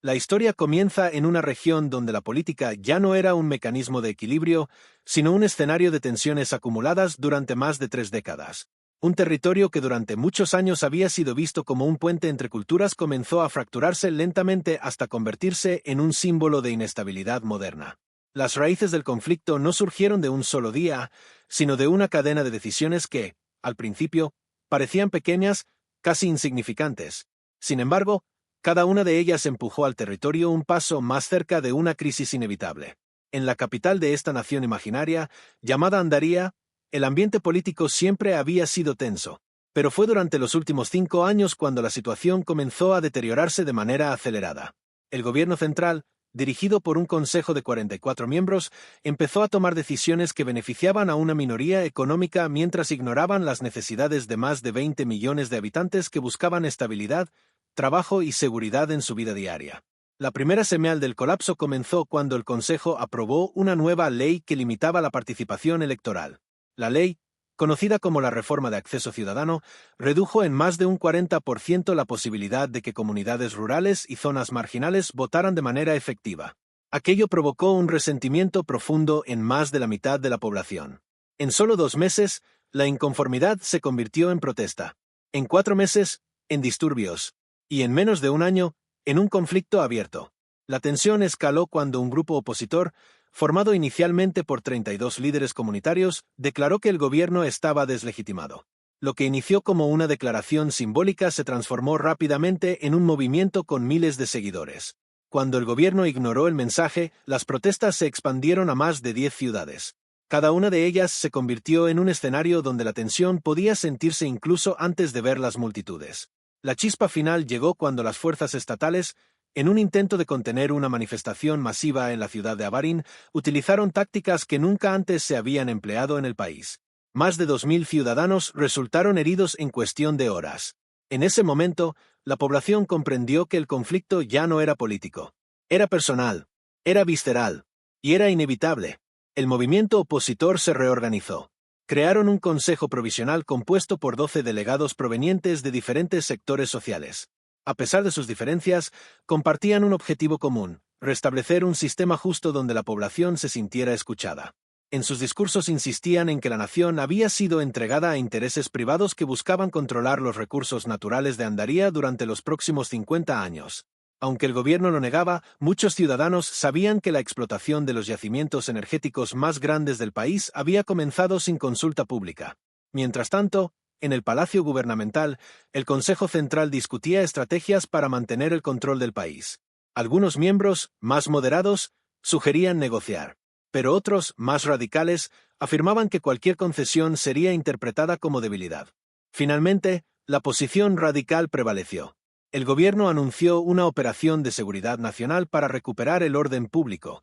La historia comienza en una región donde la política ya no era un mecanismo de equilibrio, sino un escenario de tensiones acumuladas durante más de 3 décadas. Un territorio que durante muchos años había sido visto como un puente entre culturas comenzó a fracturarse lentamente hasta convertirse en un símbolo de inestabilidad moderna. Las raíces del conflicto no surgieron de un solo día, sino de una cadena de decisiones que, al principio, parecían pequeñas, casi insignificantes. Sin embargo, cada una de ellas empujó al territorio un paso más cerca de una crisis inevitable. En la capital de esta nación imaginaria, llamada Andaría, el ambiente político siempre había sido tenso, pero fue durante los últimos 5 años cuando la situación comenzó a deteriorarse de manera acelerada. El gobierno central, dirigido por un consejo de 44 miembros, empezó a tomar decisiones que beneficiaban a una minoría económica mientras ignoraban las necesidades de más de 20 millones de habitantes que buscaban estabilidad, trabajo y seguridad en su vida diaria. La primera señal del colapso comenzó cuando el Consejo aprobó una nueva ley que limitaba la participación electoral. La ley, conocida como la Reforma de Acceso Ciudadano, redujo en más de un 40% la posibilidad de que comunidades rurales y zonas marginales votaran de manera efectiva. Aquello provocó un resentimiento profundo en más de la mitad de la población. En solo 2 meses, la inconformidad se convirtió en protesta. En 4 meses, en disturbios. Y en menos de un año, en un conflicto abierto. La tensión escaló cuando un grupo opositor, formado inicialmente por 32 líderes comunitarios, declaró que el gobierno estaba deslegitimado. Lo que inició como una declaración simbólica se transformó rápidamente en un movimiento con miles de seguidores. Cuando el gobierno ignoró el mensaje, las protestas se expandieron a más de 10 ciudades. Cada una de ellas se convirtió en un escenario donde la tensión podía sentirse incluso antes de ver las multitudes. La chispa final llegó cuando las fuerzas estatales, en un intento de contener una manifestación masiva en la ciudad de Havarín, utilizaron tácticas que nunca antes se habían empleado en el país. Más de 2.000 ciudadanos resultaron heridos en cuestión de horas. En ese momento, la población comprendió que el conflicto ya no era político. Era personal, era visceral, y era inevitable. El movimiento opositor se reorganizó. Crearon un consejo provisional compuesto por 12 delegados provenientes de diferentes sectores sociales. A pesar de sus diferencias, compartían un objetivo común: restablecer un sistema justo donde la población se sintiera escuchada. En sus discursos insistían en que la nación había sido entregada a intereses privados que buscaban controlar los recursos naturales de Andaría durante los próximos 50 años. Aunque el gobierno lo negaba, muchos ciudadanos sabían que la explotación de los yacimientos energéticos más grandes del país había comenzado sin consulta pública. Mientras tanto, en el Palacio Gubernamental, el Consejo Central discutía estrategias para mantener el control del país. Algunos miembros, más moderados, sugerían negociar, pero otros, más radicales, afirmaban que cualquier concesión sería interpretada como debilidad. Finalmente, la posición radical prevaleció. El gobierno anunció una operación de seguridad nacional para recuperar el orden público.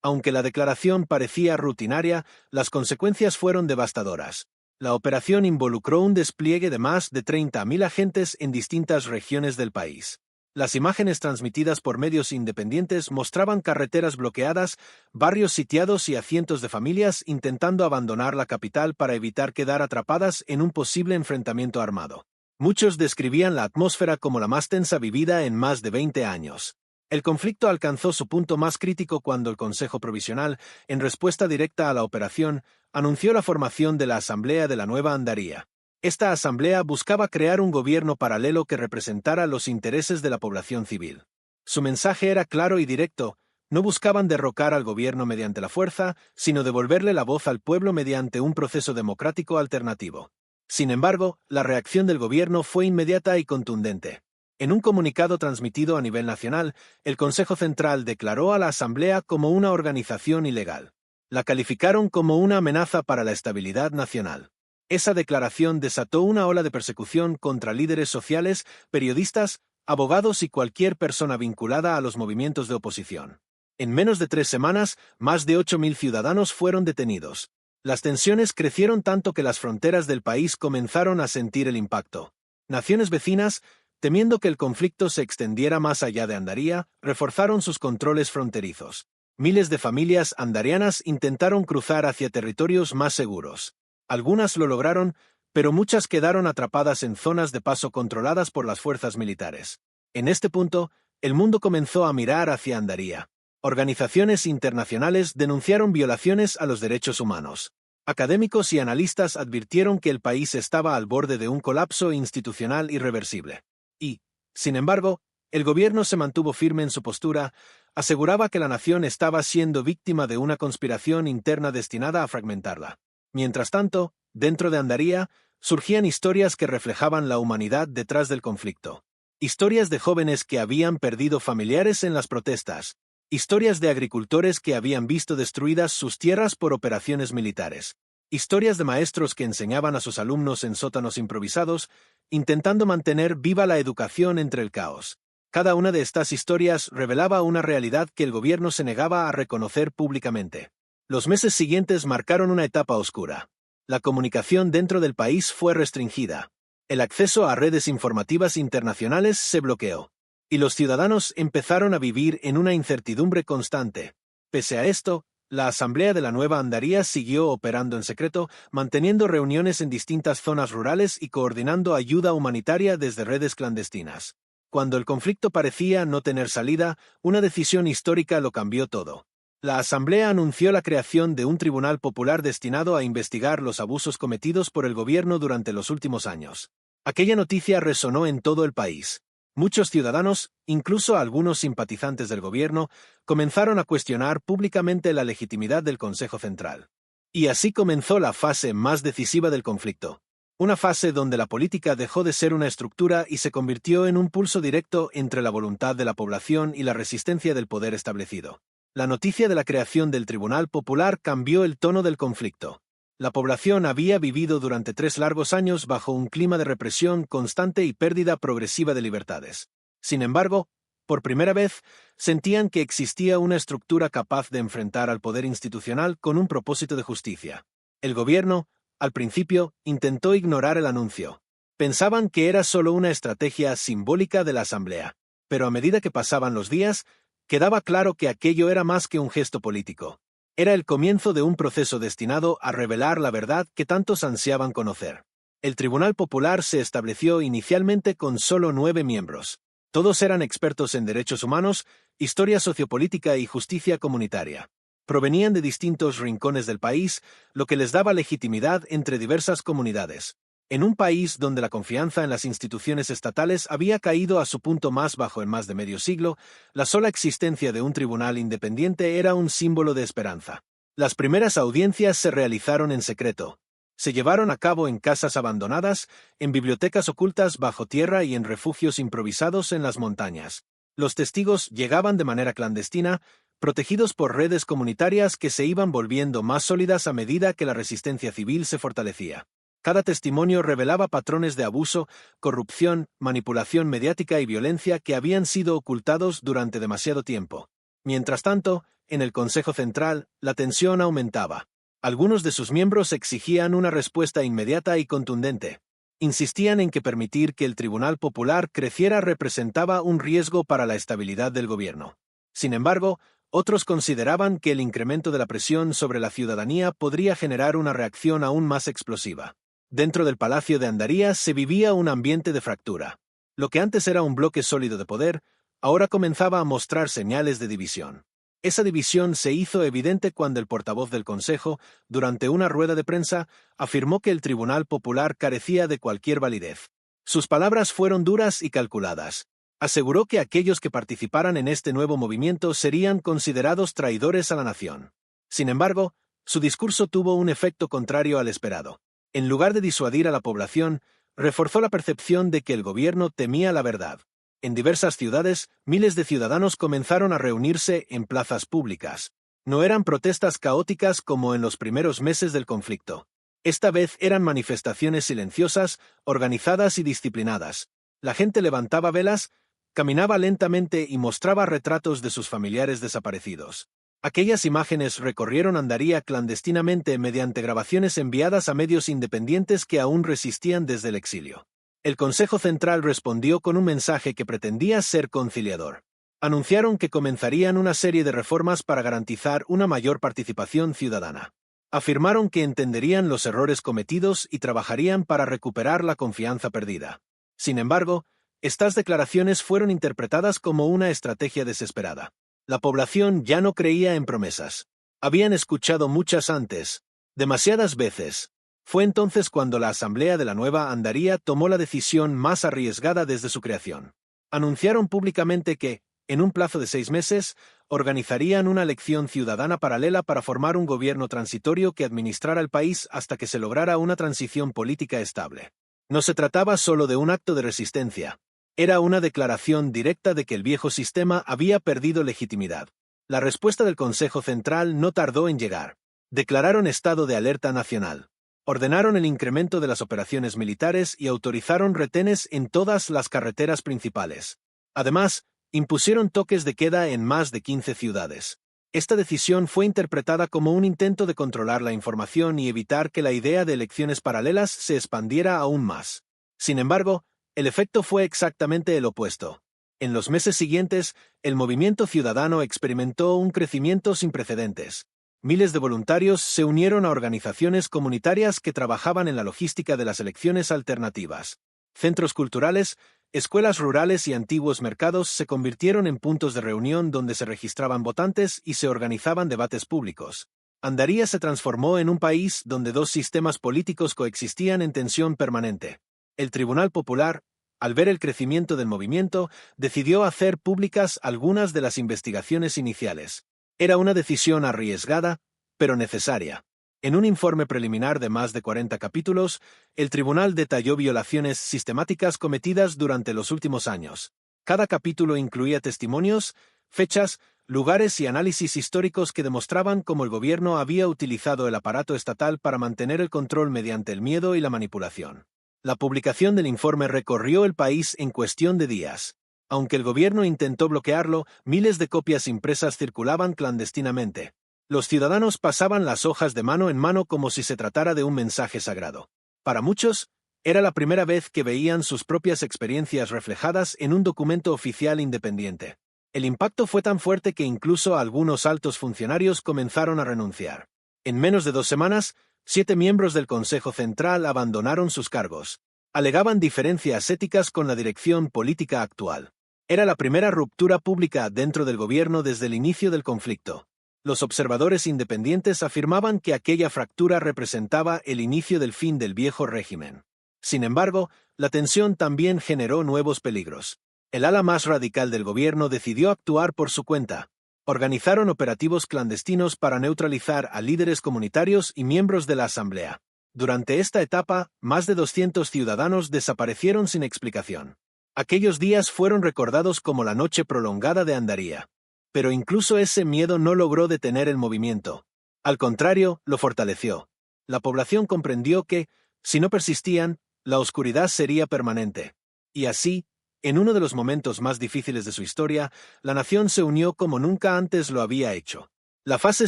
Aunque la declaración parecía rutinaria, las consecuencias fueron devastadoras. La operación involucró un despliegue de más de 30.000 agentes en distintas regiones del país. Las imágenes transmitidas por medios independientes mostraban carreteras bloqueadas, barrios sitiados y a cientos de familias intentando abandonar la capital para evitar quedar atrapadas en un posible enfrentamiento armado. Muchos describían la atmósfera como la más tensa vivida en más de 20 años. El conflicto alcanzó su punto más crítico cuando el Consejo Provisional, en respuesta directa a la operación, anunció la formación de la Asamblea de la Nueva Andaría. Esta asamblea buscaba crear un gobierno paralelo que representara los intereses de la población civil. Su mensaje era claro y directo: no buscaban derrocar al gobierno mediante la fuerza, sino devolverle la voz al pueblo mediante un proceso democrático alternativo. Sin embargo, la reacción del gobierno fue inmediata y contundente. En un comunicado transmitido a nivel nacional, el Consejo Central declaró a la Asamblea como una organización ilegal. La calificaron como una amenaza para la estabilidad nacional. Esa declaración desató una ola de persecución contra líderes sociales, periodistas, abogados y cualquier persona vinculada a los movimientos de oposición. En menos de 3 semanas, más de 8.000 ciudadanos fueron detenidos. Las tensiones crecieron tanto que las fronteras del país comenzaron a sentir el impacto. Naciones vecinas, temiendo que el conflicto se extendiera más allá de Andaría, reforzaron sus controles fronterizos. Miles de familias andarianas intentaron cruzar hacia territorios más seguros. Algunas lo lograron, pero muchas quedaron atrapadas en zonas de paso controladas por las fuerzas militares. En este punto, El mundo comenzó a mirar hacia Andaría. Organizaciones internacionales denunciaron violaciones a los derechos humanos. Académicos y analistas advirtieron que el país estaba al borde de un colapso institucional irreversible. Y, sin embargo, el gobierno se mantuvo firme en su postura, aseguraba que la nación estaba siendo víctima de una conspiración interna destinada a fragmentarla. Mientras tanto, dentro de Andaría, surgían historias que reflejaban la humanidad detrás del conflicto. Historias de jóvenes que habían perdido familiares en las protestas. Historias de agricultores que habían visto destruidas sus tierras por operaciones militares. Historias de maestros que enseñaban a sus alumnos en sótanos improvisados, intentando mantener viva la educación entre el caos. Cada una de estas historias revelaba una realidad que el gobierno se negaba a reconocer públicamente. Los meses siguientes marcaron una etapa oscura. La comunicación dentro del país fue restringida. El acceso a redes informativas internacionales se bloqueó. Y los ciudadanos empezaron a vivir en una incertidumbre constante. Pese a esto, la Asamblea de la Nueva Andaría siguió operando en secreto, manteniendo reuniones en distintas zonas rurales y coordinando ayuda humanitaria desde redes clandestinas. Cuando el conflicto parecía no tener salida, una decisión histórica lo cambió todo. La Asamblea anunció la creación de un tribunal popular destinado a investigar los abusos cometidos por el gobierno durante los últimos años. Aquella noticia resonó en todo el país. Muchos ciudadanos, incluso algunos simpatizantes del gobierno, comenzaron a cuestionar públicamente la legitimidad del Consejo Central. Y así comenzó la fase más decisiva del conflicto. Una fase donde la política dejó de ser una estructura y se convirtió en un pulso directo entre la voluntad de la población y la resistencia del poder establecido. La noticia de la creación del Tribunal Popular cambió el tono del conflicto. La población había vivido durante 3 largos años bajo un clima de represión constante y pérdida progresiva de libertades. Sin embargo, por primera vez, sentían que existía una estructura capaz de enfrentar al poder institucional con un propósito de justicia. El gobierno, al principio, intentó ignorar el anuncio. Pensaban que era solo una estrategia simbólica de la Asamblea. Pero a medida que pasaban los días, quedaba claro que aquello era más que un gesto político. Era el comienzo de un proceso destinado a revelar la verdad que tantos ansiaban conocer. El Tribunal Popular se estableció inicialmente con solo 9 miembros. Todos eran expertos en derechos humanos, historia sociopolítica y justicia comunitaria. Provenían de distintos rincones del país, lo que les daba legitimidad entre diversas comunidades. En un país donde la confianza en las instituciones estatales había caído a su punto más bajo en más de medio siglo, la sola existencia de un tribunal independiente era un símbolo de esperanza. Las primeras audiencias se realizaron en secreto. Se llevaron a cabo en casas abandonadas, en bibliotecas ocultas bajo tierra y en refugios improvisados en las montañas. Los testigos llegaban de manera clandestina, protegidos por redes comunitarias que se iban volviendo más sólidas a medida que la resistencia civil se fortalecía. Cada testimonio revelaba patrones de abuso, corrupción, manipulación mediática y violencia que habían sido ocultados durante demasiado tiempo. Mientras tanto, en el Consejo Central, la tensión aumentaba. Algunos de sus miembros exigían una respuesta inmediata y contundente. Insistían en que permitir que el Tribunal Popular creciera representaba un riesgo para la estabilidad del gobierno. Sin embargo, otros consideraban que el incremento de la presión sobre la ciudadanía podría generar una reacción aún más explosiva. Dentro del Palacio de Andaría se vivía un ambiente de fractura. Lo que antes era un bloque sólido de poder, ahora comenzaba a mostrar señales de división. Esa división se hizo evidente cuando el portavoz del Consejo, durante una rueda de prensa, afirmó que el Tribunal Popular carecía de cualquier validez. Sus palabras fueron duras y calculadas. Aseguró que aquellos que participaran en este nuevo movimiento serían considerados traidores a la nación. Sin embargo, su discurso tuvo un efecto contrario al esperado. En lugar de disuadir a la población, reforzó la percepción de que el gobierno temía la verdad. En diversas ciudades, miles de ciudadanos comenzaron a reunirse en plazas públicas. No eran protestas caóticas como en los primeros meses del conflicto. Esta vez eran manifestaciones silenciosas, organizadas y disciplinadas. La gente levantaba velas, caminaba lentamente y mostraba retratos de sus familiares desaparecidos. Aquellas imágenes recorrieron Andaría clandestinamente mediante grabaciones enviadas a medios independientes que aún resistían desde el exilio. El Consejo Central respondió con un mensaje que pretendía ser conciliador. Anunciaron que comenzarían una serie de reformas para garantizar una mayor participación ciudadana. Afirmaron que entenderían los errores cometidos y trabajarían para recuperar la confianza perdida. Sin embargo, Estas declaraciones fueron interpretadas como una estrategia desesperada. La población ya no creía en promesas. Habían escuchado muchas antes, demasiadas veces. Fue entonces cuando la Asamblea de la Nueva Andaría tomó la decisión más arriesgada desde su creación. Anunciaron públicamente que, en un plazo de 6 meses, organizarían una elección ciudadana paralela para formar un gobierno transitorio que administrara el país hasta que se lograra una transición política estable. No se trataba solo de un acto de resistencia. Era una declaración directa de que el viejo sistema había perdido legitimidad. La respuesta del Consejo Central no tardó en llegar. Declararon estado de alerta nacional. Ordenaron el incremento de las operaciones militares y autorizaron retenes en todas las carreteras principales. Además, impusieron toques de queda en más de 15 ciudades. Esta decisión fue interpretada como un intento de controlar la información y evitar que la idea de elecciones paralelas se expandiera aún más. Sin embargo, el efecto fue exactamente el opuesto. En los meses siguientes, el movimiento ciudadano experimentó un crecimiento sin precedentes. Miles de voluntarios se unieron a organizaciones comunitarias que trabajaban en la logística de las elecciones alternativas. Centros culturales, escuelas rurales y antiguos mercados se convirtieron en puntos de reunión donde se registraban votantes y se organizaban debates públicos. Andaría se transformó en un país donde dos sistemas políticos coexistían en tensión permanente. El Tribunal Popular, al ver el crecimiento del movimiento, decidió hacer públicas algunas de las investigaciones iniciales. Era una decisión arriesgada, pero necesaria. En un informe preliminar de más de 40 capítulos, el tribunal detalló violaciones sistemáticas cometidas durante los últimos años. Cada capítulo incluía testimonios, fechas, lugares y análisis históricos que demostraban cómo el gobierno había utilizado el aparato estatal para mantener el control mediante el miedo y la manipulación. La publicación del informe recorrió el país en cuestión de días. Aunque el gobierno intentó bloquearlo, miles de copias impresas circulaban clandestinamente. Los ciudadanos pasaban las hojas de mano en mano como si se tratara de un mensaje sagrado. Para muchos, era la primera vez que veían sus propias experiencias reflejadas en un documento oficial independiente. El impacto fue tan fuerte que incluso algunos altos funcionarios comenzaron a renunciar. En menos de 2 semanas, 7 miembros del Consejo Central abandonaron sus cargos. Alegaban diferencias éticas con la dirección política actual. Era la primera ruptura pública dentro del gobierno desde el inicio del conflicto. Los observadores independientes afirmaban que aquella fractura representaba el inicio del fin del viejo régimen. Sin embargo, la tensión también generó nuevos peligros. El ala más radical del gobierno decidió actuar por su cuenta. Organizaron operativos clandestinos para neutralizar a líderes comunitarios y miembros de la Asamblea. Durante esta etapa, más de 200 ciudadanos desaparecieron sin explicación. Aquellos días fueron recordados como la noche prolongada de Andaría. Pero incluso ese miedo no logró detener el movimiento. Al contrario, lo fortaleció. La población comprendió que, si no persistían, la oscuridad sería permanente. Y así, en uno de los momentos más difíciles de su historia, la nación se unió como nunca antes lo había hecho. La fase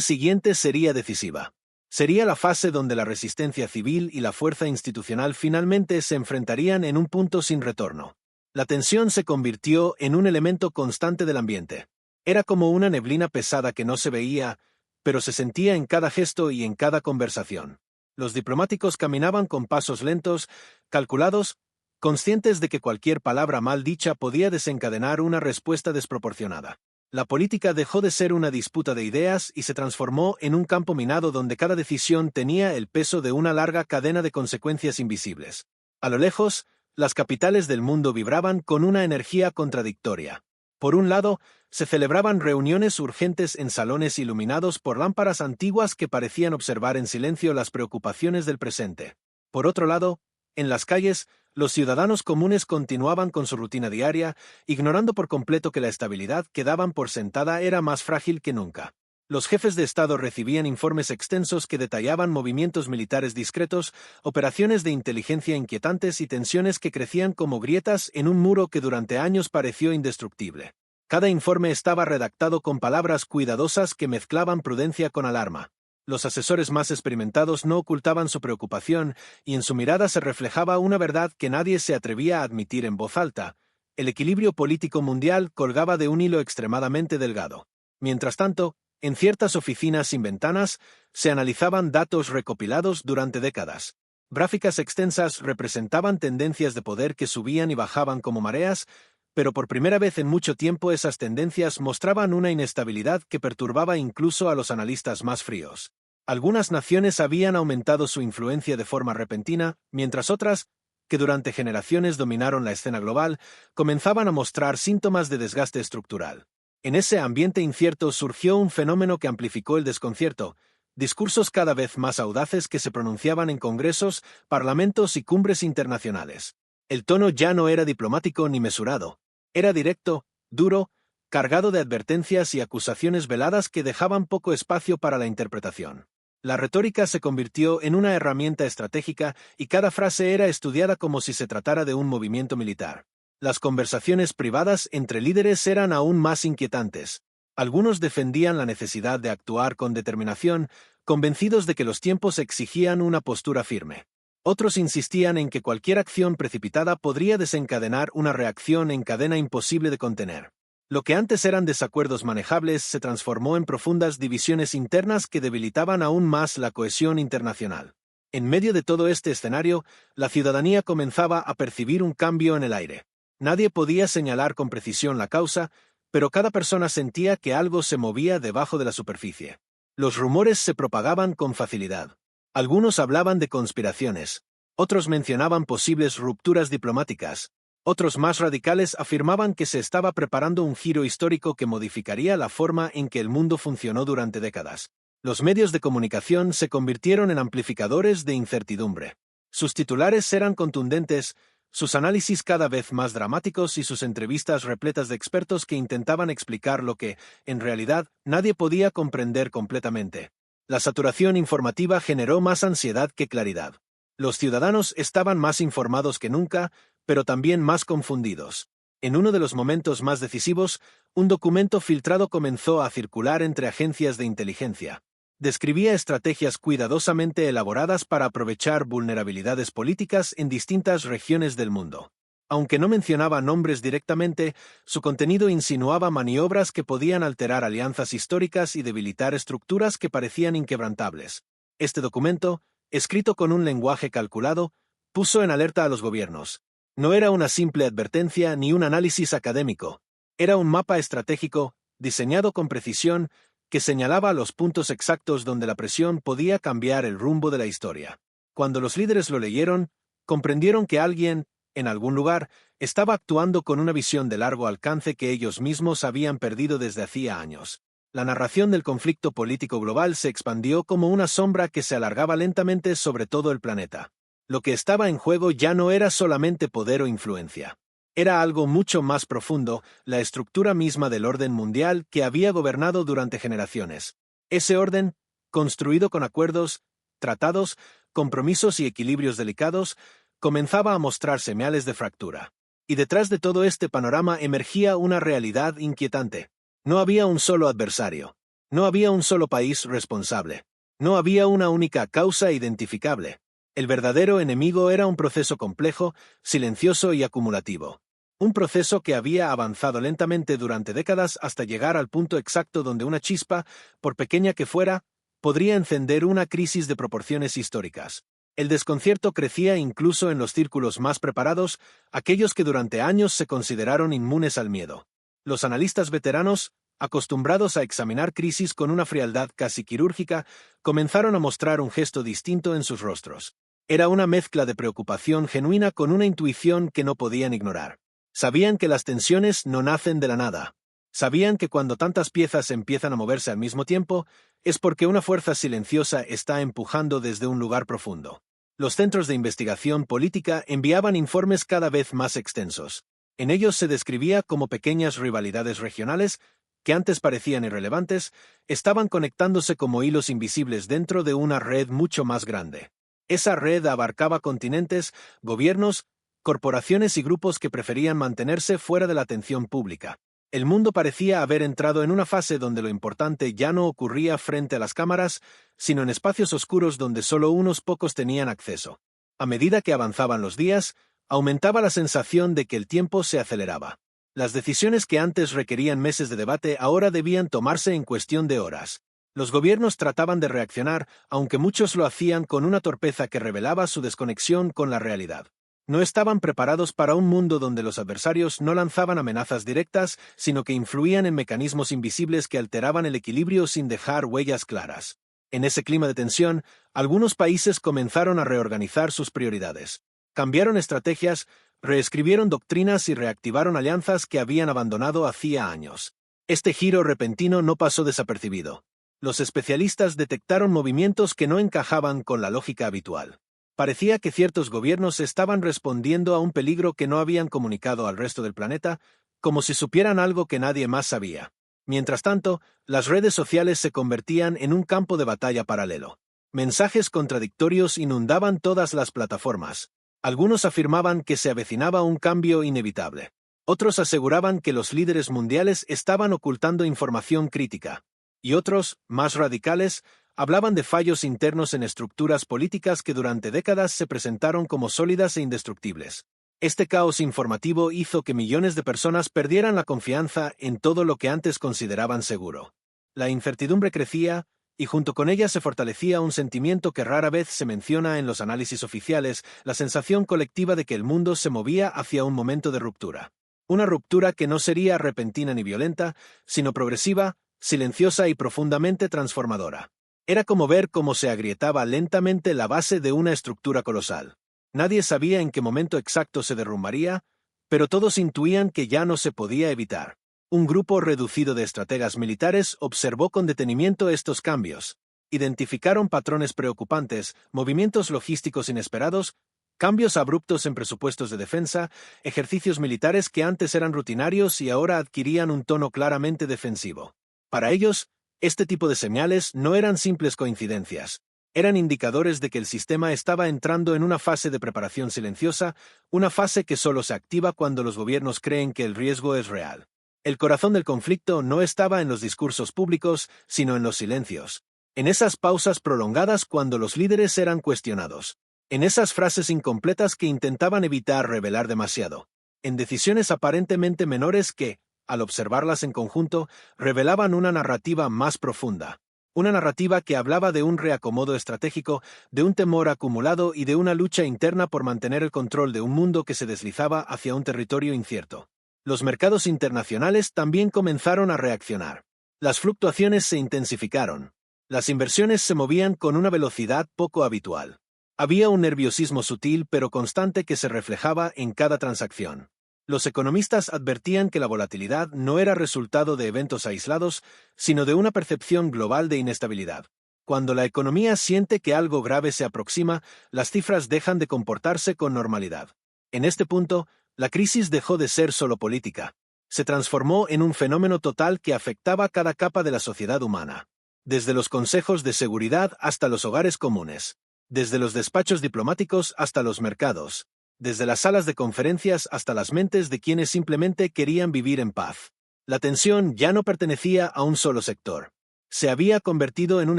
siguiente sería decisiva. Sería la fase donde la resistencia civil y la fuerza institucional finalmente se enfrentarían en un punto sin retorno. La tensión se convirtió en un elemento constante del ambiente. Era como una neblina pesada que no se veía, pero se sentía en cada gesto y en cada conversación. Los diplomáticos caminaban con pasos lentos, calculados, conscientes de que cualquier palabra mal dicha podía desencadenar una respuesta desproporcionada. La política dejó de ser una disputa de ideas y se transformó en un campo minado donde cada decisión tenía el peso de una larga cadena de consecuencias invisibles. A lo lejos, las capitales del mundo vibraban con una energía contradictoria. Por un lado, se celebraban reuniones urgentes en salones iluminados por lámparas antiguas que parecían observar en silencio las preocupaciones del presente. Por otro lado, en las calles, los ciudadanos comunes continuaban con su rutina diaria, ignorando por completo que la estabilidad que daban por sentada era más frágil que nunca. Los jefes de Estado recibían informes extensos que detallaban movimientos militares discretos, operaciones de inteligencia inquietantes y tensiones que crecían como grietas en un muro que durante años pareció indestructible. Cada informe estaba redactado con palabras cuidadosas que mezclaban prudencia con alarma. Los asesores más experimentados no ocultaban su preocupación, y en su mirada se reflejaba una verdad que nadie se atrevía a admitir en voz alta. El equilibrio político mundial colgaba de un hilo extremadamente delgado. Mientras tanto, en ciertas oficinas sin ventanas, se analizaban datos recopilados durante décadas. Gráficas extensas representaban tendencias de poder que subían y bajaban como mareas, pero por primera vez en mucho tiempo esas tendencias mostraban una inestabilidad que perturbaba incluso a los analistas más fríos. Algunas naciones habían aumentado su influencia de forma repentina, mientras otras, que durante generaciones dominaron la escena global, comenzaban a mostrar síntomas de desgaste estructural. En ese ambiente incierto surgió un fenómeno que amplificó el desconcierto: discursos cada vez más audaces que se pronunciaban en congresos, parlamentos y cumbres internacionales. El tono ya no era diplomático ni mesurado. Era directo, duro, cargado de advertencias y acusaciones veladas que dejaban poco espacio para la interpretación. La retórica se convirtió en una herramienta estratégica y cada frase era estudiada como si se tratara de un movimiento militar. Las conversaciones privadas entre líderes eran aún más inquietantes. Algunos defendían la necesidad de actuar con determinación, convencidos de que los tiempos exigían una postura firme. Otros insistían en que cualquier acción precipitada podría desencadenar una reacción en cadena imposible de contener. Lo que antes eran desacuerdos manejables se transformó en profundas divisiones internas que debilitaban aún más la cohesión internacional. En medio de todo este escenario, la ciudadanía comenzaba a percibir un cambio en el aire. Nadie podía señalar con precisión la causa, pero cada persona sentía que algo se movía debajo de la superficie. Los rumores se propagaban con facilidad. Algunos hablaban de conspiraciones, otros mencionaban posibles rupturas diplomáticas, otros más radicales afirmaban que se estaba preparando un giro histórico que modificaría la forma en que el mundo funcionó durante décadas. Los medios de comunicación se convirtieron en amplificadores de incertidumbre. Sus titulares eran contundentes, sus análisis cada vez más dramáticos y sus entrevistas repletas de expertos que intentaban explicar lo que, en realidad, nadie podía comprender completamente. La saturación informativa generó más ansiedad que claridad. Los ciudadanos estaban más informados que nunca, pero también más confundidos. En uno de los momentos más decisivos, un documento filtrado comenzó a circular entre agencias de inteligencia. Describía estrategias cuidadosamente elaboradas para aprovechar vulnerabilidades políticas en distintas regiones del mundo. Aunque no mencionaba nombres directamente, su contenido insinuaba maniobras que podían alterar alianzas históricas y debilitar estructuras que parecían inquebrantables. Este documento, escrito con un lenguaje calculado, puso en alerta a los gobiernos. No era una simple advertencia ni un análisis académico. Era un mapa estratégico, diseñado con precisión, que señalaba los puntos exactos donde la presión podía cambiar el rumbo de la historia. Cuando los líderes lo leyeron, comprendieron que alguien, en algún lugar, estaba actuando con una visión de largo alcance que ellos mismos habían perdido desde hacía años. La narración del conflicto político global se expandió como una sombra que se alargaba lentamente sobre todo el planeta. Lo que estaba en juego ya no era solamente poder o influencia. Era algo mucho más profundo, la estructura misma del orden mundial que había gobernado durante generaciones. Ese orden, construido con acuerdos, tratados, compromisos y equilibrios delicados, comenzaba a mostrar señales de fractura. Y detrás de todo este panorama emergía una realidad inquietante. No había un solo adversario. No había un solo país responsable. No había una única causa identificable. El verdadero enemigo era un proceso complejo, silencioso y acumulativo. Un proceso que había avanzado lentamente durante décadas hasta llegar al punto exacto donde una chispa, por pequeña que fuera, podría encender una crisis de proporciones históricas. El desconcierto crecía incluso en los círculos más preparados, aquellos que durante años se consideraron inmunes al miedo. Los analistas veteranos, acostumbrados a examinar crisis con una frialdad casi quirúrgica, comenzaron a mostrar un gesto distinto en sus rostros. Era una mezcla de preocupación genuina con una intuición que no podían ignorar. Sabían que las tensiones no nacen de la nada. Sabían que cuando tantas piezas empiezan a moverse al mismo tiempo, es porque una fuerza silenciosa está empujando desde un lugar profundo. Los centros de investigación política enviaban informes cada vez más extensos. En ellos se describía cómo pequeñas rivalidades regionales, que antes parecían irrelevantes, estaban conectándose como hilos invisibles dentro de una red mucho más grande. Esa red abarcaba continentes, gobiernos, corporaciones y grupos que preferían mantenerse fuera de la atención pública. El mundo parecía haber entrado en una fase donde lo importante ya no ocurría frente a las cámaras, sino en espacios oscuros donde solo unos pocos tenían acceso. A medida que avanzaban los días, aumentaba la sensación de que el tiempo se aceleraba. Las decisiones que antes requerían meses de debate ahora debían tomarse en cuestión de horas. Los gobiernos trataban de reaccionar, aunque muchos lo hacían con una torpeza que revelaba su desconexión con la realidad. No estaban preparados para un mundo donde los adversarios no lanzaban amenazas directas, sino que influían en mecanismos invisibles que alteraban el equilibrio sin dejar huellas claras. En ese clima de tensión, algunos países comenzaron a reorganizar sus prioridades. Cambiaron estrategias, reescribieron doctrinas y reactivaron alianzas que habían abandonado hacía años. Este giro repentino no pasó desapercibido. Los especialistas detectaron movimientos que no encajaban con la lógica habitual. Parecía que ciertos gobiernos estaban respondiendo a un peligro que no habían comunicado al resto del planeta, como si supieran algo que nadie más sabía. Mientras tanto, las redes sociales se convertían en un campo de batalla paralelo. Mensajes contradictorios inundaban todas las plataformas. Algunos afirmaban que se avecinaba un cambio inevitable. Otros aseguraban que los líderes mundiales estaban ocultando información crítica. Y otros, más radicales, hablaban de fallos internos en estructuras políticas que durante décadas se presentaron como sólidas e indestructibles. Este caos informativo hizo que millones de personas perdieran la confianza en todo lo que antes consideraban seguro. La incertidumbre crecía, y junto con ella se fortalecía un sentimiento que rara vez se menciona en los análisis oficiales, la sensación colectiva de que el mundo se movía hacia un momento de ruptura. Una ruptura que no sería repentina ni violenta, sino progresiva, silenciosa y profundamente transformadora. Era como ver cómo se agrietaba lentamente la base de una estructura colosal. Nadie sabía en qué momento exacto se derrumbaría, pero todos intuían que ya no se podía evitar. Un grupo reducido de estrategas militares observó con detenimiento estos cambios. Identificaron patrones preocupantes, movimientos logísticos inesperados, cambios abruptos en presupuestos de defensa, ejercicios militares que antes eran rutinarios y ahora adquirían un tono claramente defensivo. Para ellos, este tipo de señales no eran simples coincidencias. Eran indicadores de que el sistema estaba entrando en una fase de preparación silenciosa, una fase que solo se activa cuando los gobiernos creen que el riesgo es real. El corazón del conflicto no estaba en los discursos públicos, sino en los silencios. En esas pausas prolongadas cuando los líderes eran cuestionados. En esas frases incompletas que intentaban evitar revelar demasiado. En decisiones aparentemente menores que, al observarlas en conjunto, revelaban una narrativa más profunda. Una narrativa que hablaba de un reacomodo estratégico, de un temor acumulado y de una lucha interna por mantener el control de un mundo que se deslizaba hacia un territorio incierto. Los mercados internacionales también comenzaron a reaccionar. Las fluctuaciones se intensificaron. Las inversiones se movían con una velocidad poco habitual. Había un nerviosismo sutil pero constante que se reflejaba en cada transacción. Los economistas advertían que la volatilidad no era resultado de eventos aislados, sino de una percepción global de inestabilidad. Cuando la economía siente que algo grave se aproxima, las cifras dejan de comportarse con normalidad. En este punto, la crisis dejó de ser solo política. Se transformó en un fenómeno total que afectaba cada capa de la sociedad humana. Desde los consejos de seguridad hasta los hogares comunes. Desde los despachos diplomáticos hasta los mercados. Desde las salas de conferencias hasta las mentes de quienes simplemente querían vivir en paz. La tensión ya no pertenecía a un solo sector. Se había convertido en un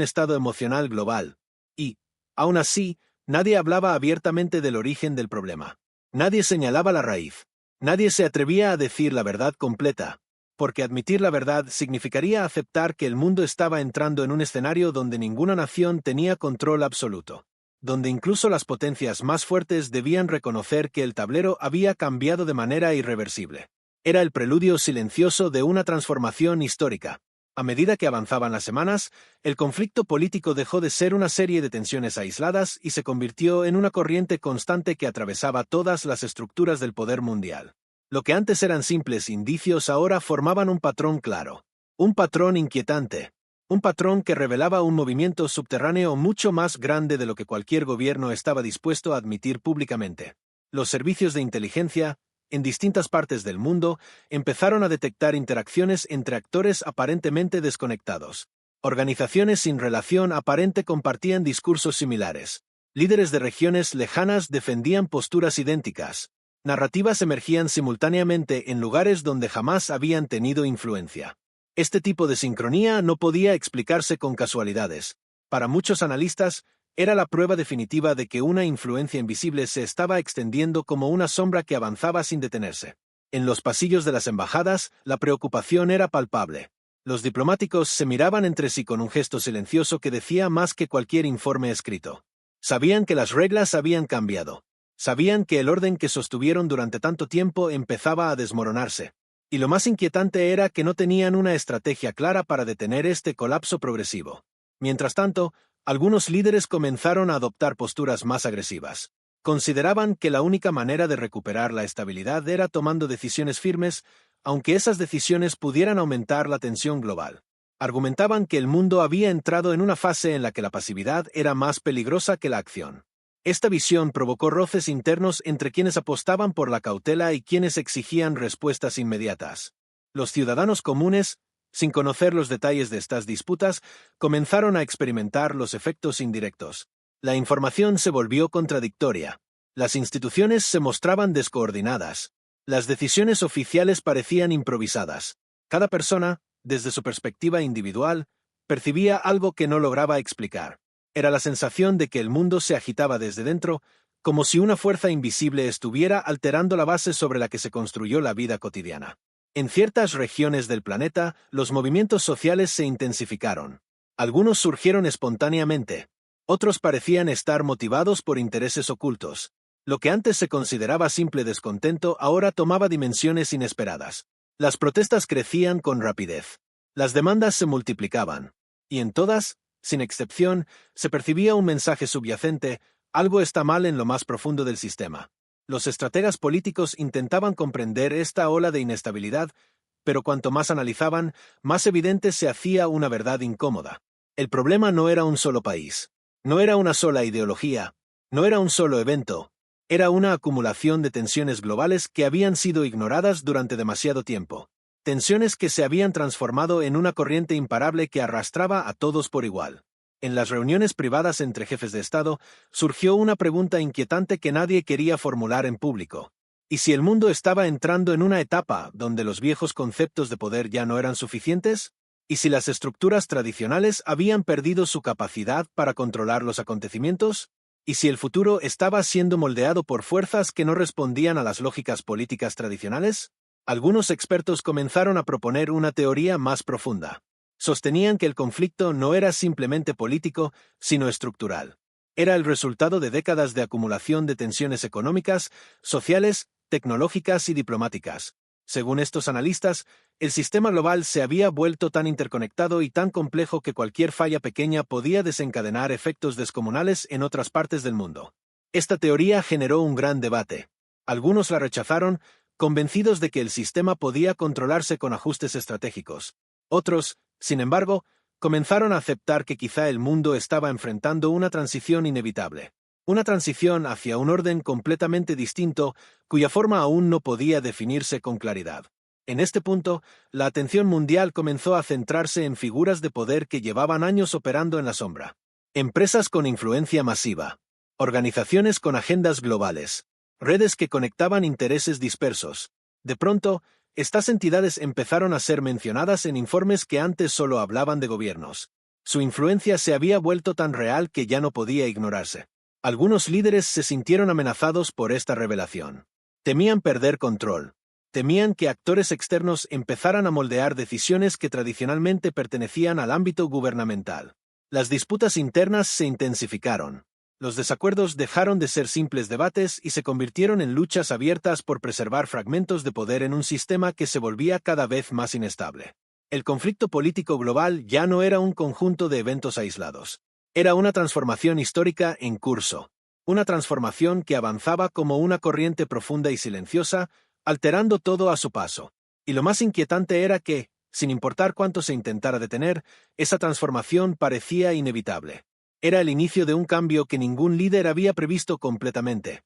estado emocional global. Y, aún así, nadie hablaba abiertamente del origen del problema. Nadie señalaba la raíz. Nadie se atrevía a decir la verdad completa, porque admitir la verdad significaría aceptar que el mundo estaba entrando en un escenario donde ninguna nación tenía control absoluto. Donde incluso las potencias más fuertes debían reconocer que el tablero había cambiado de manera irreversible. Era el preludio silencioso de una transformación histórica. A medida que avanzaban las semanas, el conflicto político dejó de ser una serie de tensiones aisladas y se convirtió en una corriente constante que atravesaba todas las estructuras del poder mundial. Lo que antes eran simples indicios ahora formaban un patrón claro. Un patrón inquietante. Un patrón que revelaba un movimiento subterráneo mucho más grande de lo que cualquier gobierno estaba dispuesto a admitir públicamente. Los servicios de inteligencia, en distintas partes del mundo, empezaron a detectar interacciones entre actores aparentemente desconectados. Organizaciones sin relación aparente compartían discursos similares. Líderes de regiones lejanas defendían posturas idénticas. Narrativas emergían simultáneamente en lugares donde jamás habían tenido influencia. Este tipo de sincronía no podía explicarse con casualidades. Para muchos analistas, era la prueba definitiva de que una influencia invisible se estaba extendiendo como una sombra que avanzaba sin detenerse. En los pasillos de las embajadas, la preocupación era palpable. Los diplomáticos se miraban entre sí con un gesto silencioso que decía más que cualquier informe escrito. Sabían que las reglas habían cambiado. Sabían que el orden que sostuvieron durante tanto tiempo empezaba a desmoronarse. Y lo más inquietante era que no tenían una estrategia clara para detener este colapso progresivo. Mientras tanto, algunos líderes comenzaron a adoptar posturas más agresivas. Consideraban que la única manera de recuperar la estabilidad era tomando decisiones firmes, aunque esas decisiones pudieran aumentar la tensión global. Argumentaban que el mundo había entrado en una fase en la que la pasividad era más peligrosa que la acción. Esta visión provocó roces internos entre quienes apostaban por la cautela y quienes exigían respuestas inmediatas. Los ciudadanos comunes, sin conocer los detalles de estas disputas, comenzaron a experimentar los efectos indirectos. La información se volvió contradictoria. Las instituciones se mostraban descoordinadas. Las decisiones oficiales parecían improvisadas. Cada persona, desde su perspectiva individual, percibía algo que no lograba explicar. Era la sensación de que el mundo se agitaba desde dentro, como si una fuerza invisible estuviera alterando la base sobre la que se construyó la vida cotidiana. En ciertas regiones del planeta, los movimientos sociales se intensificaron. Algunos surgieron espontáneamente. Otros parecían estar motivados por intereses ocultos. Lo que antes se consideraba simple descontento ahora tomaba dimensiones inesperadas. Las protestas crecían con rapidez. Las demandas se multiplicaban. Y en todas, sin excepción, se percibía un mensaje subyacente: algo está mal en lo más profundo del sistema. Los estrategas políticos intentaban comprender esta ola de inestabilidad, pero cuanto más analizaban, más evidente se hacía una verdad incómoda. El problema no era un solo país. No era una sola ideología. No era un solo evento. Era una acumulación de tensiones globales que habían sido ignoradas durante demasiado tiempo. Tensiones que se habían transformado en una corriente imparable que arrastraba a todos por igual. En las reuniones privadas entre jefes de Estado, surgió una pregunta inquietante que nadie quería formular en público. ¿Y si el mundo estaba entrando en una etapa donde los viejos conceptos de poder ya no eran suficientes? ¿Y si las estructuras tradicionales habían perdido su capacidad para controlar los acontecimientos? ¿Y si el futuro estaba siendo moldeado por fuerzas que no respondían a las lógicas políticas tradicionales? Algunos expertos comenzaron a proponer una teoría más profunda. Sostenían que el conflicto no era simplemente político, sino estructural. Era el resultado de décadas de acumulación de tensiones económicas, sociales, tecnológicas y diplomáticas. Según estos analistas, el sistema global se había vuelto tan interconectado y tan complejo que cualquier falla pequeña podía desencadenar efectos descomunales en otras partes del mundo. Esta teoría generó un gran debate. Algunos la rechazaron, convencidos de que el sistema podía controlarse con ajustes estratégicos. Otros, sin embargo, comenzaron a aceptar que quizá el mundo estaba enfrentando una transición inevitable. Una transición hacia un orden completamente distinto, cuya forma aún no podía definirse con claridad. En este punto, la atención mundial comenzó a centrarse en figuras de poder que llevaban años operando en la sombra. Empresas con influencia masiva. Organizaciones con agendas globales. Redes que conectaban intereses dispersos. De pronto, estas entidades empezaron a ser mencionadas en informes que antes solo hablaban de gobiernos. Su influencia se había vuelto tan real que ya no podía ignorarse. Algunos líderes se sintieron amenazados por esta revelación. Temían perder control. Temían que actores externos empezaran a moldear decisiones que tradicionalmente pertenecían al ámbito gubernamental. Las disputas internas se intensificaron. Los desacuerdos dejaron de ser simples debates y se convirtieron en luchas abiertas por preservar fragmentos de poder en un sistema que se volvía cada vez más inestable. El conflicto político global ya no era un conjunto de eventos aislados. Era una transformación histórica en curso. Una transformación que avanzaba como una corriente profunda y silenciosa, alterando todo a su paso. Y lo más inquietante era que, sin importar cuánto se intentara detener, esa transformación parecía inevitable. Era el inicio de un cambio que ningún líder había previsto completamente.